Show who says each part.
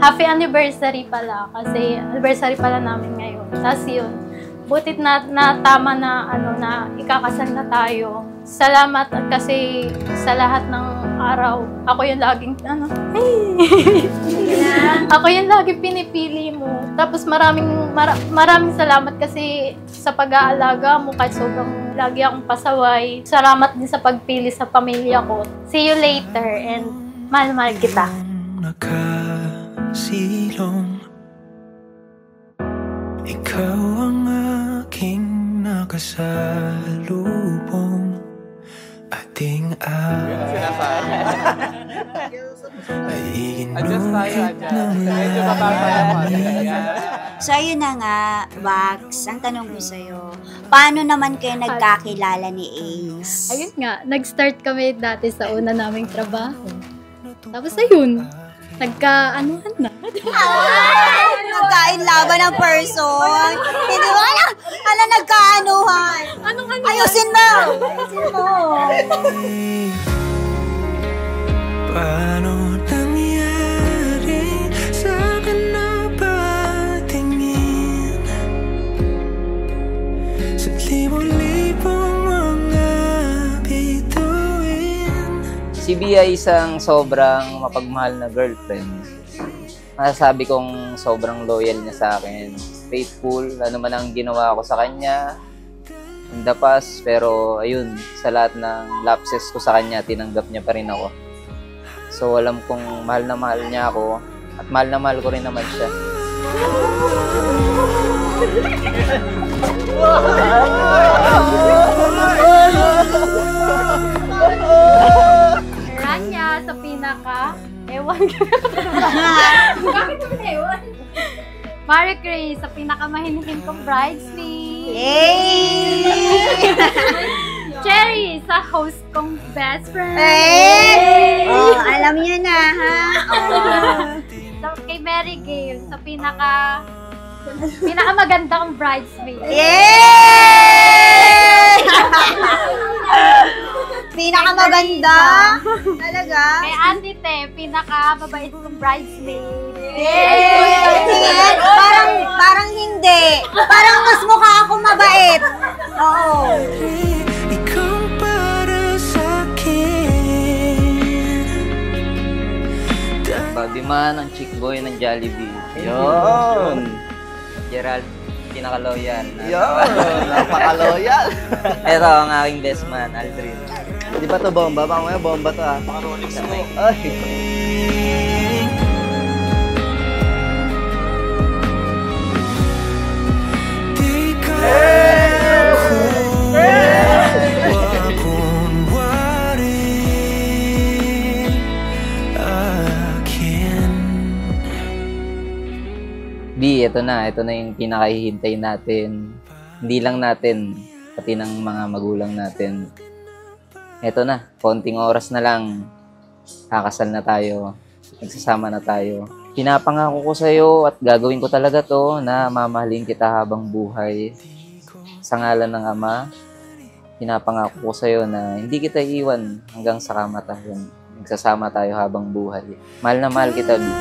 Speaker 1: Happy anniversary pala kasi anniversary pala namin ngayon. Tapos yun, butit na tama na na ikakasal na tayo. Salamat kasi sa lahat ng araw, ako yung laging ako yung laging pinipili mo. Tapos maraming salamat kasi sa pag-aalaga mo kahit sobrang lagi akong pasaway. Salamat din sa pagpili sa pamilya ko. See you later and mahal kita. Nakasilong,
Speaker 2: ikaw ang aking nakasalubong. Ating ay inulit ng langit.
Speaker 3: So ayun na nga, Wax, ang tanong ko sa'yo, paano naman kayo nagkakilala ni Ace?
Speaker 1: Ayun nga, nag-start kami dati sa una naming trabaho. Tapos ayun, nagka-anuhan na.
Speaker 3: Nagkainlaban ng person. Hindi mo alam, nagkaanuhan.
Speaker 1: Anong ano?
Speaker 3: Ayusin mo! Ayusin mo!
Speaker 2: Paano nangyari sa akin na patingin sa libo-libong mga bituin?
Speaker 4: Si Bea ay isang sobrang mapagmahal na girlfriend. Masasabi kong sobrang loyal niya sa akin. Faithful, ano man ang ginawa ko sa kanya in the past. Pero ayun, sa lahat ng lapses ko sa kanya, tinanggap niya pa rin ako. So alam kong mahal na mahal niya ako at mahal na mahal ko rin naman siya.
Speaker 1: Rania sa pinaka ewan ka. Bakit mo ewan? Marie Grace sa pinakamahinhin kong bridesmaid.
Speaker 3: Yay!
Speaker 1: Cherry sa host kong best friend.
Speaker 3: Hey! Oh, alam niyo na, ha? Oh.
Speaker 1: So, kay Mary Gale sa pinakamaganda kong bridesmaid.
Speaker 3: Yay! Pinakamaganda? Talaga?
Speaker 1: Kay Auntie Te, pinakamabait kong bridesmaid.
Speaker 3: Yay! Parang hindi. Parang mas mukha akong mabait. Oo.
Speaker 2: Ikaw para sa'kin.
Speaker 4: Pagdiman ang chick boy ng Jollibee. Yun! Gerald, pinaka-loyal.
Speaker 5: Yun! Napaka-loyal!
Speaker 4: Ito ang aking best man, Aldrin.
Speaker 5: Di ba to bomba? Pangmaya bomba to ah.
Speaker 4: Baka Rolex mo.
Speaker 5: Ay!
Speaker 4: Di, ito na yung pinakahihintay natin. Hindi lang natin, pati ng mga magulang natin. Ito na, konting oras na lang, kakasal na tayo, nagsasama na tayo. Pinapangako ko sa'yo at gagawin ko talaga to na mamahalin kita habang buhay. Sa ngalan ng Ama, pinapangako ko sa'yo na hindi kita iwan hanggang sa kamatayan. Nagsasama tayo habang buhay. Mahal na mahal kita, Bi.